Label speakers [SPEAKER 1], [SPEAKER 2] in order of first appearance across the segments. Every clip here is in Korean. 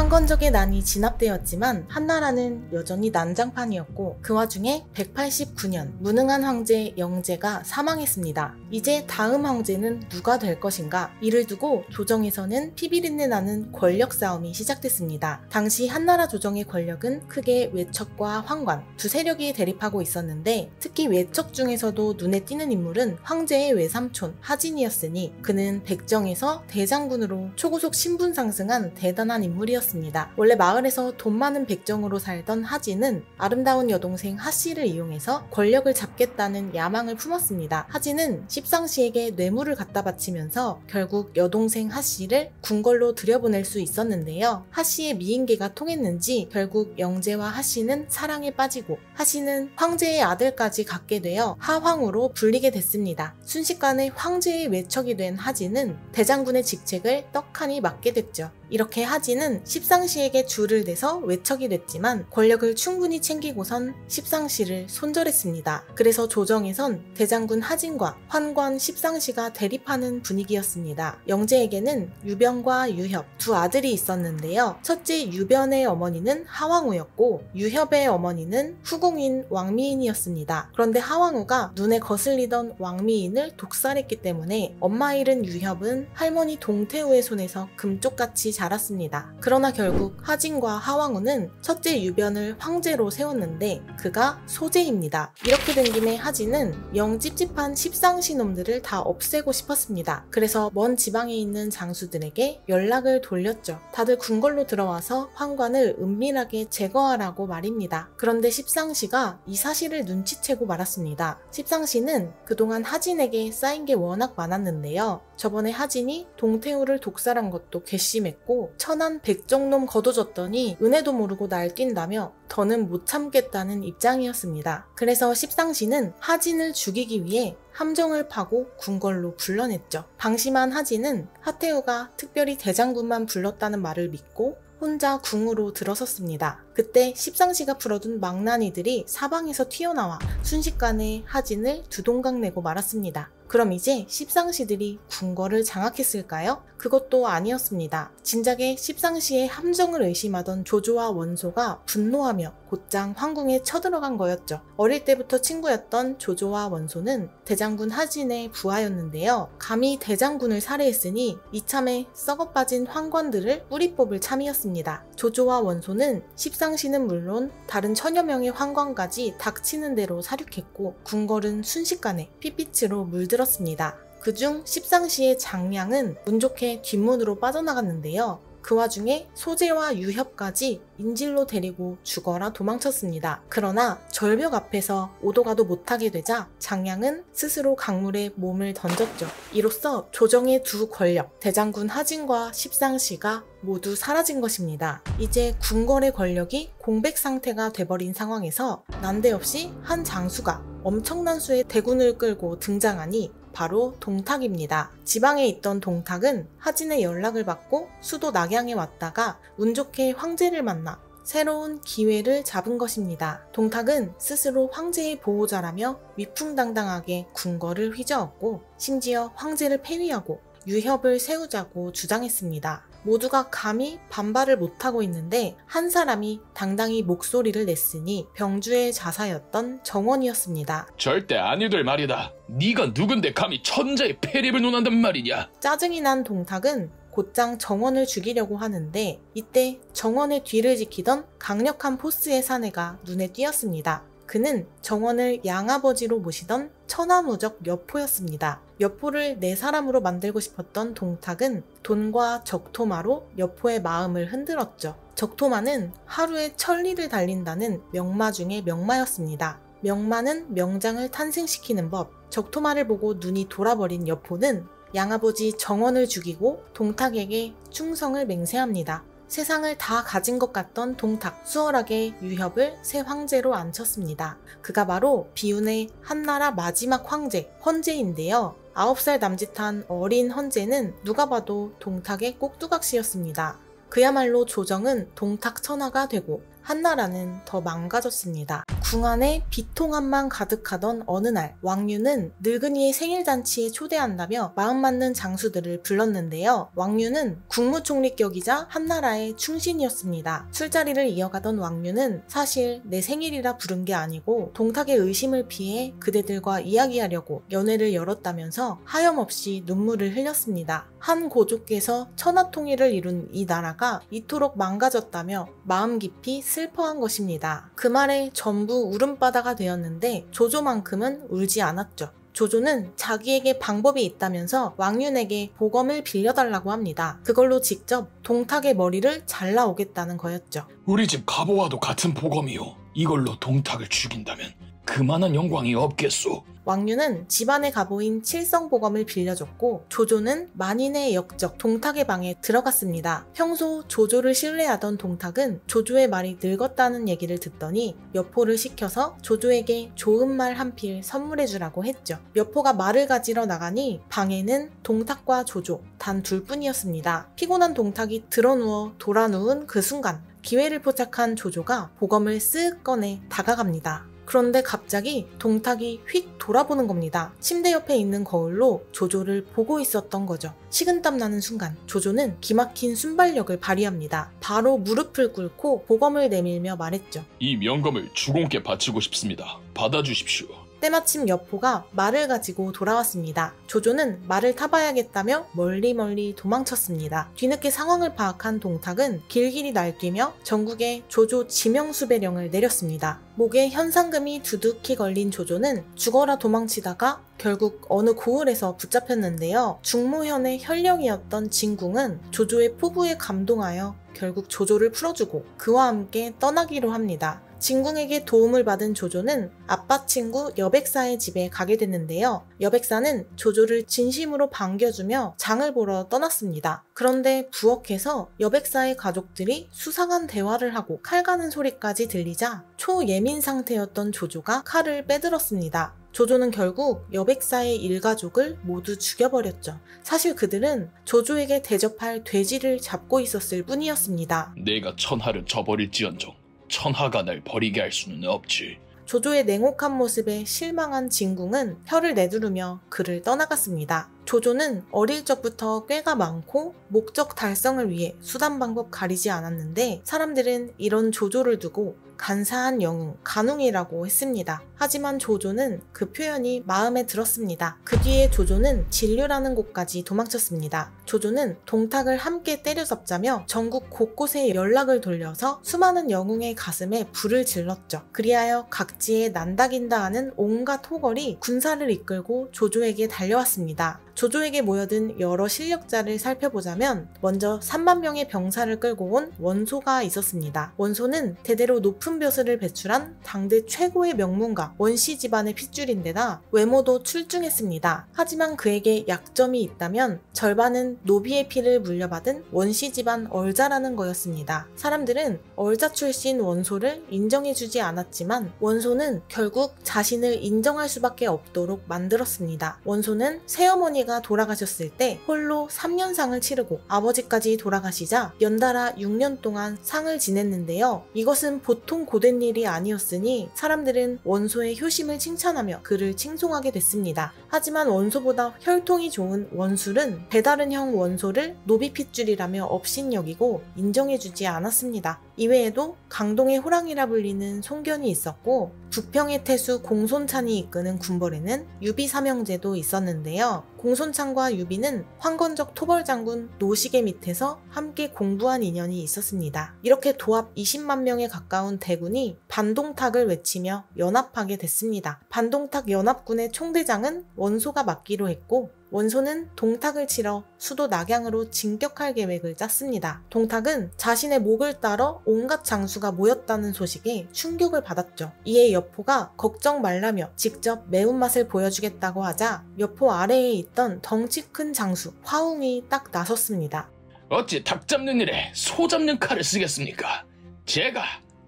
[SPEAKER 1] 황건적의 난이 진압되었지만 한나라는 여전히 난장판이었고 그 와중에 189년 무능한 황제 영제가 사망했습니다. 이제 다음 황제는 누가 될 것인가? 이를 두고 조정에서는 피비린내 나는 권력 싸움이 시작됐습니다. 당시 한나라 조정의 권력은 크게 외척과 황관 두 세력이 대립하고 있었는데 특히 외척 중에서도 눈에 띄는 인물은 황제의 외삼촌 하진이었으니 그는 백정에서 대장군으로 초고속 신분 상승한 대단한 인물이었습니다. 원래 마을에서 돈 많은 백정으로 살던 하진은 아름다운 여동생 하씨를 이용해서 권력을 잡겠다는 야망을 품었습니다. 하진은 십상시에게 뇌물을 갖다 바치면서 결국 여동생 하씨를 궁궐로 들여보낼 수 있었는데요. 하씨의 미인계가 통했는지 결국 영제와 하씨는 사랑에 빠지고 하씨는 황제의 아들까지 갖게 되어 하황으로 불리게 됐습니다. 순식간에 황제의 외척이 된 하진은 대장군의 직책을 떡하니 맡게 됐죠. 이렇게 하진은 십상시에게 줄을 대서 외척이 됐지만 권력을 충분히 챙기고선 십상시를 손절했습니다. 그래서 조정에선 대장군 하진과 환관 십상시가 대립하는 분위기였습니다. 영제에게는 유변과 유협 두 아들이 있었는데요. 첫째 유변의 어머니는 하왕우였고 유협의 어머니는 후궁인 왕미인이었습니다. 그런데 하왕우가 눈에 거슬리던 왕미인을 독살했기 때문에 엄마 잃은 유협은 할머니 동태우의 손에서 금쪽같이 자랐습니다. 그러나 결국 하진과 하왕우는 첫째 유변을 황제로 세웠는데 그가 소제입니다. 이렇게 된 김에 하진은 영 찝찝한 십상시 놈들을 다 없애고 싶었습니다. 그래서 먼 지방에 있는 장수들에게 연락을 돌렸죠. 다들 궁궐로 들어와서 황관을 은밀하게 제거하라고 말입니다. 그런데 십상시가 이 사실을 눈치채고 말았습니다. 십상시는 그동안 하진에게 쌓인 게 워낙 많았는데요. 저번에 하진이 동태우를 독살한 것도 괘씸했고 천한 백정놈 거둬줬더니 은혜도 모르고 날뛴다며 더는 못 참겠다는 입장이었습니다. 그래서 십상시는 하진을 죽이기 위해 함정을 파고 궁궐로 불러냈죠. 방심한 하진은 하태우가 특별히 대장군만 불렀다는 말을 믿고 혼자 궁으로 들어섰습니다. 그때 십상시가 풀어둔 망나니들이 사방에서 튀어나와 순식간에 하진을 두동강 내고 말았습니다. 그럼 이제 십상시들이 궁궐을 장악했을까요? 그것도 아니었습니다. 진작에 십상시의 함정을 의심하던 조조와 원소가 분노하며 곧장 황궁에 쳐들어간 거였죠. 어릴 때부터 친구였던 조조와 원소는 대장군 하진의 부하였는데요. 감히 대장군을 살해했으니 이참에 썩어빠진 황관들을 뿌리 뽑을 참이었습니다. 조조와 원소는 십상시는 물론 다른 천여 명의 황관까지 닥치는 대로 사륙했고 궁궐은 순식간에 핏빛으로 물들었습니다. 그중 십상시의 장량은 운 좋게 뒷문으로 빠져나갔는데요. 그 와중에 소제와 유협까지 인질로 데리고 죽어라 도망쳤습니다. 그러나 절벽 앞에서 오도가도 못하게 되자 장량은 스스로 강물에 몸을 던졌죠. 이로써 조정의 두 권력, 대장군 하진과 십상시가 모두 사라진 것입니다. 이제 궁궐의 권력이 공백 상태가 돼버린 상황에서 난데없이 한 장수가 엄청난 수의 대군을 끌고 등장하니 바로 동탁입니다. 지방에 있던 동탁은 하진의 연락을 받고 수도 낙양에 왔다가 운 좋게 황제를 만나 새로운 기회를 잡은 것입니다. 동탁은 스스로 황제의 보호자라며 위풍당당하게 궁궐을 휘저었고 심지어 황제를 폐위하고 유협을 세우자고 주장했습니다. 모두가 감히 반발을 못하고 있는데 한 사람이 당당히 목소리를 냈으니 병주의 자사였던 정원이었습니다.
[SPEAKER 2] 절대 아니들 말이다. 네가 누군데 감히 천자의 폐립을 논한단 말이냐.
[SPEAKER 1] 짜증이 난 동탁은 곧장 정원을 죽이려고 하는데 이때 정원의 뒤를 지키던 강력한 포스의 사내가 눈에 띄었습니다. 그는 정원을 양아버지로 모시던 천하무적 여포였습니다. 여포를 내 사람으로 만들고 싶었던 동탁은 돈과 적토마로 여포의 마음을 흔들었죠. 적토마는 하루에 1000리를 달린다는 명마 중의 명마였습니다. 명마는 명장을 탄생시키는 법. 적토마를 보고 눈이 돌아버린 여포는 양아버지 정원을 죽이고 동탁에게 충성을 맹세합니다. 세상을 다 가진 것 같던 동탁, 수월하게 유협을 새 황제로 앉혔습니다. 그가 바로 비운의 한나라 마지막 황제, 헌제인데요. 9살 남짓한 어린 헌제는 누가 봐도 동탁의 꼭두각시였습니다. 그야말로 조정은 동탁 천하가 되고 한나라는 더 망가졌습니다. 궁 안에 비통함만 가득하던 어느 날, 왕류는 늙은이의 생일잔치에 초대한다며 마음 맞는 장수들을 불렀는데요. 왕류는 국무총리격이자 한나라의 충신이었습니다. 술자리를 이어가던 왕류는 사실 내 생일이라 부른 게 아니고 동탁의 의심을 피해 그대들과 이야기하려고 연회를 열었다면서 하염없이 눈물을 흘렸습니다. 한 고족께서 천하통일을 이룬 이 나라가 이토록 망가졌다며 마음 깊이 슬퍼한 것입니다. 그 말에 전부 울음바다가 되었는데 조조만큼은 울지 않았죠. 조조는 자기에게 방법이 있다면서 왕윤에게 보검을 빌려달라고 합니다. 그걸로 직접 동탁의 머리를 잘라오겠다는 거였죠.
[SPEAKER 2] 우리 집 가보와도 같은 보검이요. 이걸로 동탁을 죽인다면 그만한 영광이 없겠소.
[SPEAKER 1] 왕류는 집안의 가보인 칠성보검을 빌려줬고 조조는 만인의 역적 동탁의 방에 들어갔습니다. 평소 조조를 신뢰하던 동탁은 조조의 말이 늙었다는 얘기를 듣더니 여포를 시켜서 조조에게 좋은 말 한 필 선물해주라고 했죠. 여포가 말을 가지러 나가니 방에는 동탁과 조조 단 둘뿐이었습니다. 피곤한 동탁이 드러누워 돌아 누운 그 순간 기회를 포착한 조조가 보검을 쓱 꺼내 다가갑니다. 그런데 갑자기 동탁이 휙 돌아보는 겁니다. 침대 옆에 있는 거울로 조조를 보고 있었던 거죠. 식은땀 나는 순간 조조는 기막힌 순발력을 발휘합니다. 바로 무릎을 꿇고 보검을 내밀며 말했죠.
[SPEAKER 2] 이 명검을 주공께 바치고 싶습니다. 받아주십시오.
[SPEAKER 1] 때마침 여포가 말을 가지고 돌아왔습니다. 조조는 말을 타봐야겠다며 멀리 도망쳤습니다. 뒤늦게 상황을 파악한 동탁은 길길이 날뛰며 전국에 조조 지명수배령을 내렸습니다. 목에 현상금이 두둑히 걸린 조조는 죽어라 도망치다가 결국 어느 고을에서 붙잡혔는데요. 중모현의 현령이었던 진궁은 조조의 포부에 감동하여 결국 조조를 풀어주고 그와 함께 떠나기로 합니다. 진궁에게 도움을 받은 조조는 아빠 친구 여백사의 집에 가게 됐는데요. 여백사는 조조를 진심으로 반겨주며 장을 보러 떠났습니다. 그런데 부엌에서 여백사의 가족들이 수상한 대화를 하고 칼 가는 소리까지 들리자 초예민 상태였던 조조가 칼을 빼들었습니다. 조조는 결국 여백사의 일가족을 모두 죽여버렸죠. 사실 그들은 조조에게 대접할 돼지를 잡고 있었을 뿐이었습니다.
[SPEAKER 2] 내가 천하를 저버릴지언정 천하가 날 버리게 할 수는 없지.
[SPEAKER 1] 조조의 냉혹한 모습에 실망한 진궁은 혀를 내두르며 그를 떠나갔습니다. 조조는 어릴 적부터 꾀가 많고 목적 달성을 위해 수단 방법 가리지 않았는데 사람들은 이런 조조를 두고 간사한 영웅, 간웅이라고 했습니다. 하지만 조조는 그 표현이 마음에 들었습니다. 그 뒤에 조조는 진류라는 곳까지 도망쳤습니다. 조조는 동탁을 함께 때려잡자며 전국 곳곳에 연락을 돌려서 수많은 영웅의 가슴에 불을 질렀죠. 그리하여 각지에 난다긴다 하는 온갖 호걸이 군사를 이끌고 조조에게 달려왔습니다. 조조에게 모여든 여러 실력자를 살펴보자면 먼저 3만 명의 병사를 끌고 온 원소가 있었습니다. 원소는 대대로 높은 벼슬을 배출한 당대 최고의 명문가 원씨 집안의 핏줄인데다 외모도 출중했습니다. 하지만 그에게 약점이 있다면 절반은 노비의 피를 물려받은 원씨 집안 얼자라는 거였습니다. 사람들은 얼자 출신 원소를 인정해주지 않았지만 원소는 결국 자신을 인정할 수밖에 없도록 만들었습니다. 원소는 새어머니가 돌아가셨을 때 홀로 3년상을 치르고 아버지까지 돌아가시자 연달아 6년 동안 상을 지냈는데요. 이것은 보통 고된 일이 아니었으니 사람들은 원소의 효심을 칭찬하며 그를 칭송하게 됐습니다. 하지만 원소보다 혈통이 좋은 원술은 배다른 형 원소를 노비핏줄이라며 업신여기고 인정해주지 않았습니다. 이외에도 강동의 호랑이라 불리는 송견이 있었고 부평의 태수 공손찬이 이끄는 군벌에는 유비 삼형제도 있었는데요. 공손찬과 유비는 황건적 토벌장군 노식의 밑에서 함께 공부한 인연이 있었습니다. 이렇게 도합 20만 명에 가까운 대군이 반동탁을 외치며 연합하게 됐습니다. 반동탁 연합군의 총대장은 원소가 맡기로 했고 원소는 동탁을 치러 수도 낙양으로 진격할 계획을 짰습니다. 동탁은 자신의 목을 따러 온갖 장수가 모였다는 소식에 충격을 받았죠. 이에 여포가 걱정 말라며 직접 매운맛을 보여주겠다고 하자 여포 아래에 있던 덩치 큰 장수 화웅이 딱 나섰습니다.
[SPEAKER 2] 어찌 닭 잡는 일에 소 잡는 칼을 쓰겠습니까? 제가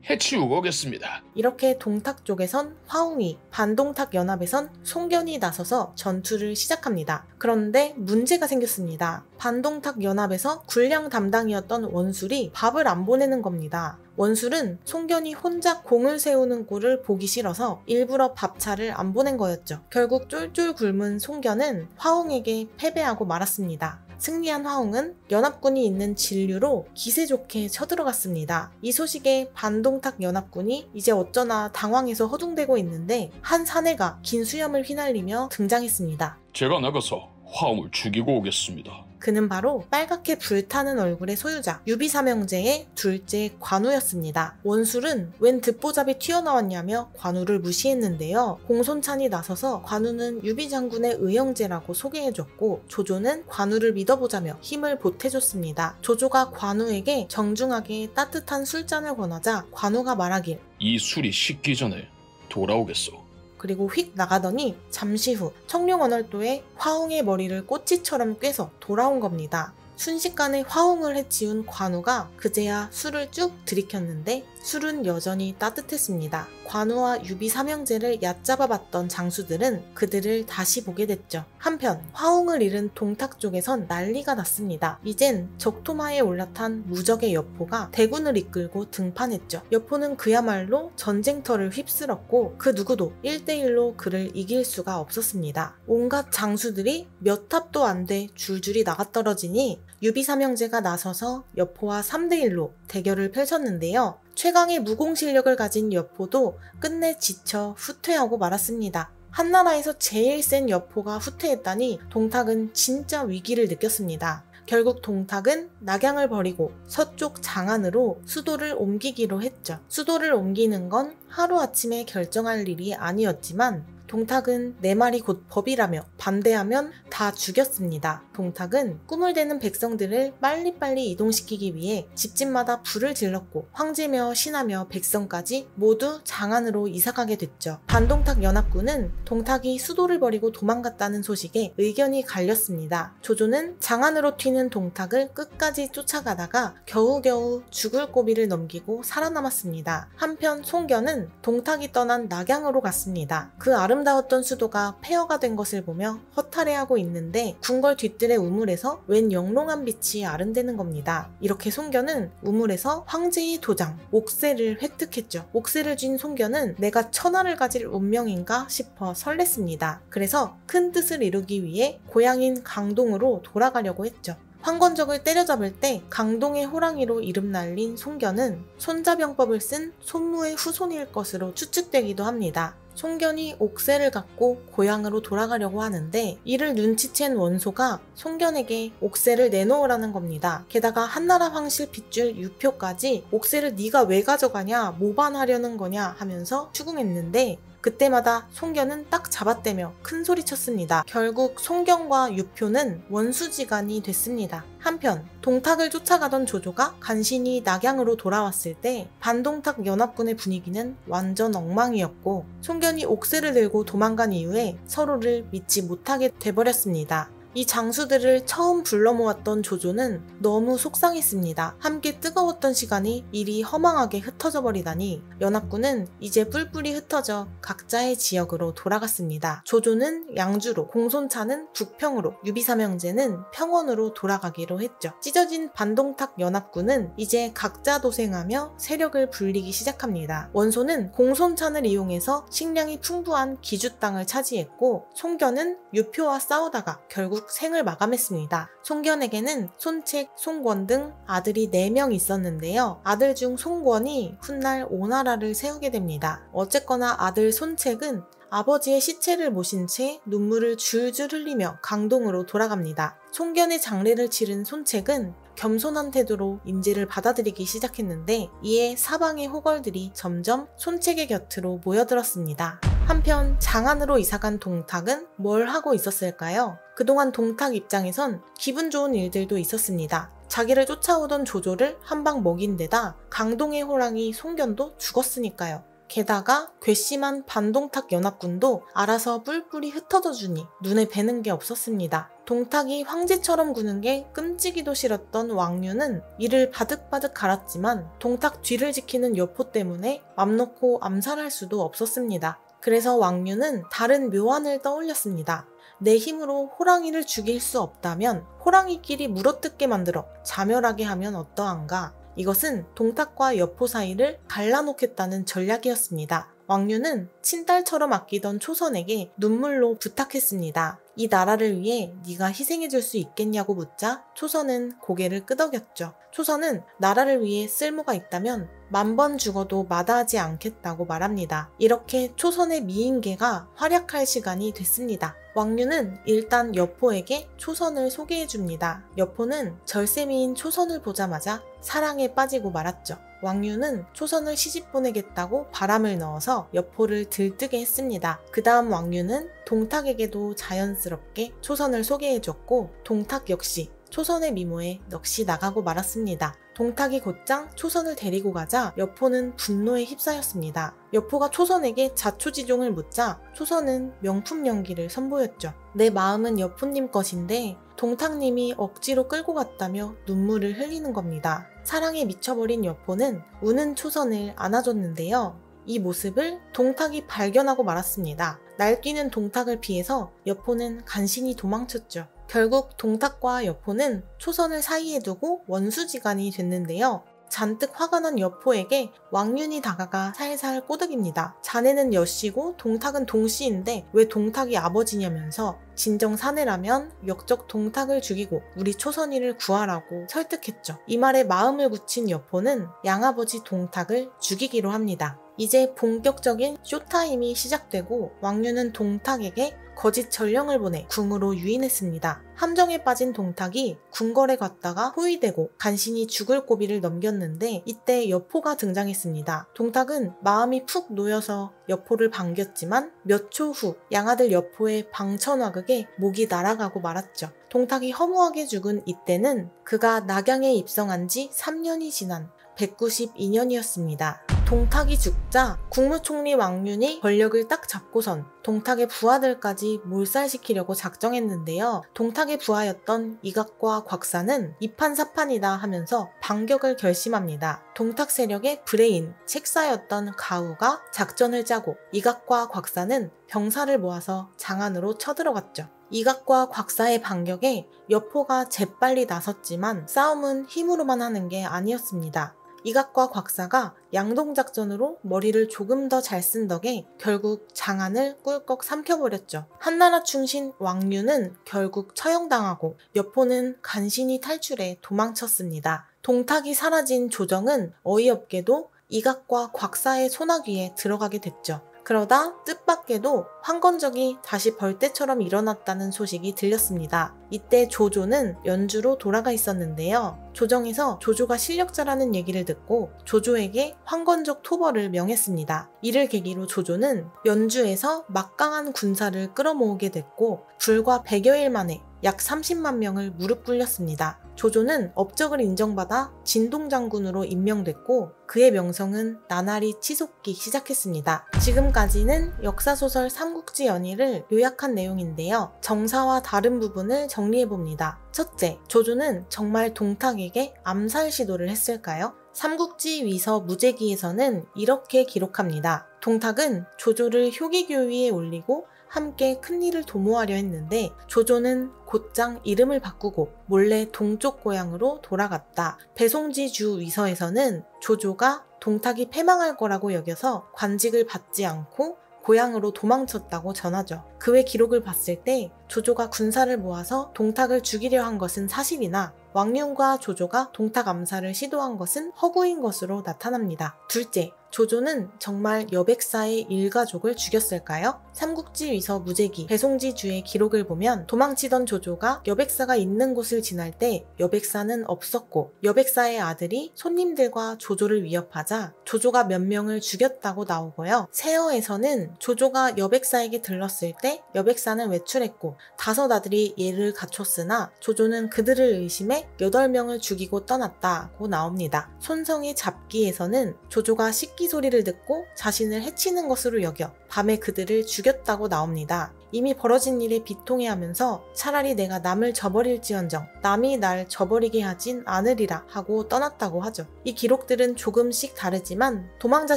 [SPEAKER 2] 해치우고 오겠습니다.
[SPEAKER 1] 이렇게 동탁 쪽에선 화웅이, 반동탁 연합에선 송견이 나서서 전투를 시작합니다. 그런데 문제가 생겼습니다. 반동탁 연합에서 군량 담당이었던 원술이 밥을 안 보내는 겁니다. 원술은 송견이 혼자 공을 세우는 꼴을 보기 싫어서 일부러 밥차를 안 보낸 거였죠. 결국 쫄쫄 굶은 송견은 화웅에게 패배하고 말았습니다. 승리한 화웅은 연합군이 있는 진류로 기세 좋게 쳐들어갔습니다. 이 소식에 반동탁 연합군이 이제 어쩌나 당황해서 허둥대고 있는데 한 사내가 긴 수염을 휘날리며 등장했습니다.
[SPEAKER 2] 제가 나가서 화웅을 죽이고 오겠습니다.
[SPEAKER 1] 그는 바로 빨갛게 불타는 얼굴의 소유자 유비삼형제의 둘째 관우였습니다. 원술은 웬 듣보잡이 튀어나왔냐며 관우를 무시했는데요. 공손찬이 나서서 관우는 유비장군의 의형제라고 소개해줬고 조조는 관우를 믿어보자며 힘을 보태줬습니다. 조조가 관우에게 정중하게 따뜻한 술잔을 권하자 관우가 말하길
[SPEAKER 2] 이 술이 식기 전에 돌아오겠소.
[SPEAKER 1] 그리고 휙 나가더니 잠시 후 청룡언월도에 화웅의 머리를 꼬치처럼 꿰서 돌아온 겁니다. 순식간에 화웅을 해치운 관우가 그제야 술을 쭉 들이켰는데 술은 여전히 따뜻했습니다. 관우와 유비 삼형제를 얕잡아봤던 장수들은 그들을 다시 보게 됐죠. 한편 화웅을 잃은 동탁 쪽에선 난리가 났습니다. 이젠 적토마에 올라탄 무적의 여포가 대군을 이끌고 등판했죠. 여포는 그야말로 전쟁터를 휩쓸었고 그 누구도 1대1로 그를 이길 수가 없었습니다. 온갖 장수들이 몇 탑도 안 돼 줄줄이 나가떨어지니 유비 삼형제가 나서서 여포와 3대1로 대결을 펼쳤는데요. 최강의 무공 실력을 가진 여포도 끝내 지쳐 후퇴하고 말았습니다. 한나라에서 제일 센 여포가 후퇴했다니 동탁은 진짜 위기를 느꼈습니다. 결국 동탁은 낙양을 버리고 서쪽 장안으로 수도를 옮기기로 했죠. 수도를 옮기는 건 하루아침에 결정할 일이 아니었지만 동탁은 내 말이 곧 법이라며 반대하면 다 죽였습니다. 동탁은 꿈을 대는 백성들을 빨리빨리 이동시키기 위해 집집마다 불을 질렀고 황제며 신하며 백성까지 모두 장안으로 이사가게 됐죠. 반동탁 연합군은 동탁이 수도를 버리고 도망갔다는 소식에 의견이 갈렸습니다. 조조는 장안으로 튀는 동탁을 끝까지 쫓아가다가 겨우겨우 죽을 고비를 넘기고 살아남았습니다. 한편 송견은 동탁이 떠난 낙양으로 갔습니다. 그 아름다웠던 수도가 폐허가 된 것을 보며 허탈해하고 있는데 궁궐 뒤뜰의 우물에서 웬 영롱한 빛이 아른대는 겁니다. 이렇게 송견은 우물에서 황제의 도장 옥새를 획득했죠. 옥새를 쥔 송견은 내가 천하를 가질 운명인가 싶어 설렜습니다. 그래서 큰 뜻을 이루기 위해 고향인 강동으로 돌아가려고 했죠. 황건적을 때려잡을 때 강동의 호랑이로 이름 날린 송견은 손자병법을 쓴 손무의 후손일 것으로 추측되기도 합니다. 송견이 옥새를 갖고 고향으로 돌아가려고 하는데 이를 눈치챈 원소가 송견에게 옥새를 내놓으라는 겁니다. 게다가 한나라 황실 핏줄 유표까지 옥새를 네가 왜 가져가냐, 모반하려는 거냐 하면서 추궁했는데 그때마다 송견은 딱 잡아떼며 큰 소리 쳤습니다. 결국 송견과 유표는 원수지간이 됐습니다. 한편 동탁을 쫓아가던 조조가 간신히 낙양으로 돌아왔을 때 반동탁 연합군의 분위기는 완전 엉망이었고 송견이 옥새를 들고 도망간 이후에 서로를 믿지 못하게 돼버렸습니다. 이 장수들을 처음 불러 모았던 조조는 너무 속상했습니다. 함께 뜨거웠던 시간이 이리 허망하게 흩어져 버리다니 연합군은 이제 뿔뿔이 흩어져 각자의 지역으로 돌아갔습니다. 조조는 양주로, 공손차는 북평으로, 유비삼형제는 평원으로 돌아가기로 했죠. 찢어진 반동탁 연합군은 이제 각자 도생하며 세력을 불리기 시작합니다. 원소는 공손찬을 이용해서 식량이 풍부한 기주 땅을 차지했고 송견은 유표와 싸우다가 결국 생을 마감했습니다. 송견에게는 손책, 송권 등 아들이 4명 있었는데요. 아들 중 송권이 훗날 오나라를 세우게 됩니다. 어쨌거나 아들 손책은 아버지의 시체를 모신 채 눈물을 줄줄 흘리며 강동으로 돌아갑니다. 송견의 장례를 치른 손책은 겸손한 태도로 인재를 받아들이기 시작했는데 이에 사방의 호걸들이 점점 손책의 곁으로 모여들었습니다. 한편 장안으로 이사간 동탁은 뭘 하고 있었을까요? 그동안 동탁 입장에선 기분 좋은 일들도 있었습니다. 자기를 쫓아오던 조조를 한 방 먹인 데다 강동의 호랑이 송견도 죽었으니까요. 게다가 괘씸한 반동탁 연합군도 알아서 뿔뿔이 흩어져 주니 눈에 뵈는 게 없었습니다. 동탁이 황제처럼 구는 게 끔찍이도 싫었던 왕류는 이를 바득바득 갈았지만 동탁 뒤를 지키는 여포 때문에 맘 놓고 암살할 수도 없었습니다. 그래서 왕류는 다른 묘안을 떠올렸습니다. 내 힘으로 호랑이를 죽일 수 없다면 호랑이끼리 물어뜯게 만들어 자멸하게 하면 어떠한가? 이것은 동탁과 여포 사이를 갈라놓겠다는 전략이었습니다. 왕류는 친딸처럼 아끼던 초선에게 눈물로 부탁했습니다. 이 나라를 위해 네가 희생해줄 수 있겠냐고 묻자 초선은 고개를 끄덕였죠. 초선은 나라를 위해 쓸모가 있다면 10,000번 죽어도 마다하지 않겠다고 말합니다. 이렇게 초선의 미인계가 활약할 시간이 됐습니다. 왕류는 일단 여포에게 초선을 소개해줍니다. 여포는 절세미인 초선을 보자마자 사랑에 빠지고 말았죠. 왕류는 초선을 시집 보내겠다고 바람을 넣어서 여포를 들뜨게 했습니다. 그 다음 왕류는 동탁에게도 자연스럽게 초선을 소개해줬고 동탁 역시 초선의 미모에 넋이 나가고 말았습니다. 동탁이 곧장 초선을 데리고 가자 여포는 분노에 휩싸였습니다. 여포가 초선에게 자초지종을 묻자 초선은 명품 연기를 선보였죠. 내 마음은 여포님 것인데 동탁님이 억지로 끌고 갔다며 눈물을 흘리는 겁니다. 사랑에 미쳐버린 여포는 우는 초선을 안아줬는데요. 이 모습을 동탁이 발견하고 말았습니다. 날뛰는 동탁을 피해서 여포는 간신히 도망쳤죠. 결국 동탁과 여포는 초선을 사이에 두고 원수지간이 됐는데요. 잔뜩 화가 난 여포에게 왕륜이 다가가 살살 꼬드깁니다. 자네는 여씨고 동탁은 동씨인데 왜 동탁이 아버지냐면서 진정 사내라면 역적 동탁을 죽이고 우리 초선이를 구하라고 설득했죠. 이 말에 마음을 굳힌 여포는 양아버지 동탁을 죽이기로 합니다. 이제 본격적인 쇼타임이 시작되고 왕류는 동탁에게 거짓 전령을 보내 궁으로 유인했습니다. 함정에 빠진 동탁이 궁궐에 갔다가 포위되고 간신히 죽을 고비를 넘겼는데 이때 여포가 등장했습니다. 동탁은 마음이 푹 놓여서 여포를 반겼지만 몇 초 후 양아들 여포의 방천화극에 목이 날아가고 말았죠. 동탁이 허무하게 죽은 이때는 그가 낙양에 입성한 지 3년이 지난 192년이었습니다. 동탁이 죽자 국무총리 왕륜이 권력을 딱 잡고선 동탁의 부하들까지 몰살시키려고 작정했는데요. 동탁의 부하였던 이각과 곽사는 이판사판이다 하면서 반격을 결심합니다. 동탁 세력의 브레인, 책사였던 가우가 작전을 짜고 이각과 곽사는 병사를 모아서 장안으로 쳐들어갔죠. 이각과 곽사의 반격에 여포가 재빨리 나섰지만 싸움은 힘으로만 하는 게 아니었습니다. 이각과 곽사가 양동작전으로 머리를 조금 더 잘 쓴 덕에 결국 장안을 꿀꺽 삼켜버렸죠. 한나라 충신 왕류는 결국 처형당하고 여포는 간신히 탈출해 도망쳤습니다. 동탁이 사라진 조정은 어이없게도 이각과 곽사의 소나귀에 들어가게 됐죠. 그러다 뜻밖에도 황건적이 다시 벌떼처럼 일어났다는 소식이 들렸습니다. 이때 조조는 연주로 돌아가 있었는데요. 조정에서 조조가 실력자라는 얘기를 듣고 조조에게 황건적 토벌을 명했습니다. 이를 계기로 조조는 연주에서 막강한 군사를 끌어모으게 됐고 불과 100여일 만에 약 30만 명을 무릎 꿇렸습니다. 조조는 업적을 인정받아 진동장군으로 임명됐고 그의 명성은 나날이 치솟기 시작했습니다. 지금까지는 역사소설 삼국지 연의를 요약한 내용인데요. 정사와 다른 부분을 정리해봅니다. 첫째, 조조는 정말 동탁에게 암살 시도를 했을까요? 삼국지 위서 무제기에서는 이렇게 기록합니다. 동탁은 조조를 효기교위에 올리고 함께 큰일을 도모하려 했는데 조조는 곧장 이름을 바꾸고 몰래 동쪽 고향으로 돌아갔다. 배송지주 위서에서는 조조가 동탁이 패망할 거라고 여겨서 관직을 받지 않고 고향으로 도망쳤다고 전하죠. 그 외 기록을 봤을 때 조조가 군사를 모아서 동탁을 죽이려 한 것은 사실이나 왕륜과 조조가 동탁 암살을 시도한 것은 허구인 것으로 나타납니다. 둘째, 조조는 정말 여백사의 일가족을 죽였을까요? 삼국지 위서 무제기 배송지주의 기록을 보면 도망치던 조조가 여백사가 있는 곳을 지날 때 여백사는 없었고 여백사의 아들이 손님들과 조조를 위협하자 조조가 몇 명을 죽였다고 나오고요. 세어에서는 조조가 여백사에게 들렀을 때 여백사는 외출했고 5 아들이 예를 갖췄으나 조조는 그들을 의심해 8명을 죽이고 떠났다고 나옵니다. 손성의 잡기에서는 조조가 식기 타악기 소리를 듣고 자신을 해치는 것으로 여겨 밤에 그들을 죽였다고 나옵니다. 이미 벌어진 일에 비통해하면서 차라리 내가 남을 저버릴지언정 남이 날 저버리게 하진 않으리라 하고 떠났다고 하죠. 이 기록들은 조금씩 다르지만 도망자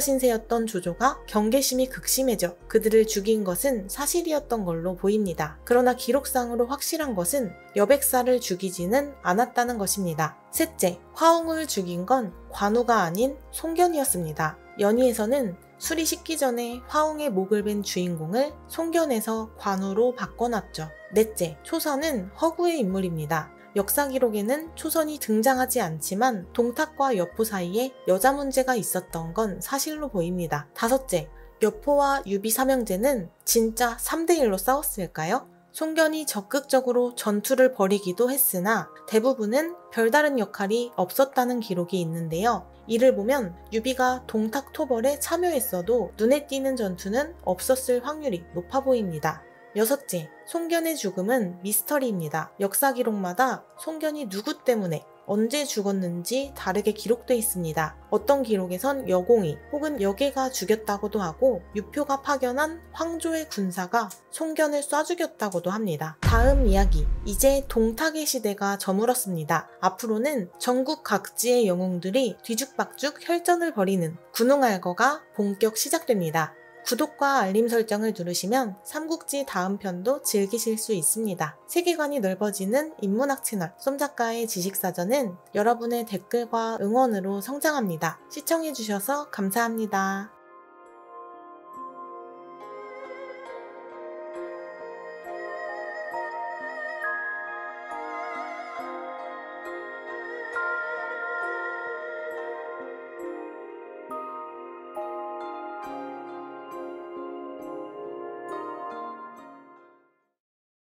[SPEAKER 1] 신세였던 조조가 경계심이 극심해져 그들을 죽인 것은 사실이었던 걸로 보입니다. 그러나 기록상으로 확실한 것은 여백사를 죽이지는 않았다는 것입니다. 셋째, 화웅을 죽인 건 관우가 아닌 송견이었습니다. 연희에서는 술이 식기 전에 화웅의 목을 벤 주인공을 송견에서 관우로 바꿔놨죠. 넷째, 초선은 허구의 인물입니다. 역사 기록에는 초선이 등장하지 않지만 동탁과 여포 사이에 여자 문제가 있었던 건 사실로 보입니다. 다섯째, 여포와 유비 삼형제는 진짜 3대1로 싸웠을까요? 송견이 적극적으로 전투를 벌이기도 했으나 대부분은 별다른 역할이 없었다는 기록이 있는데요. 이를 보면 유비가 동탁 토벌에 참여했어도 눈에 띄는 전투는 없었을 확률이 높아 보입니다. 여섯째, 송견의 죽음은 미스터리입니다. 역사 기록마다 송견이 누구 때문에 언제 죽었는지 다르게 기록돼 있습니다. 어떤 기록에선 여공이 혹은 여계가 죽였다고도 하고 유표가 파견한 황조의 군사가 송견을 쏴 죽였다고도 합니다. 다음 이야기, 이제 동탁의 시대가 저물었습니다. 앞으로는 전국 각지의 영웅들이 뒤죽박죽 혈전을 벌이는 군웅알거가 본격 시작됩니다. 구독과 알림 설정을 누르시면 삼국지 다음 편도 즐기실 수 있습니다. 세계관이 넓어지는 인문학 채널 쏨작가의 지식사전은 여러분의 댓글과 응원으로 성장합니다. 시청해주셔서 감사합니다.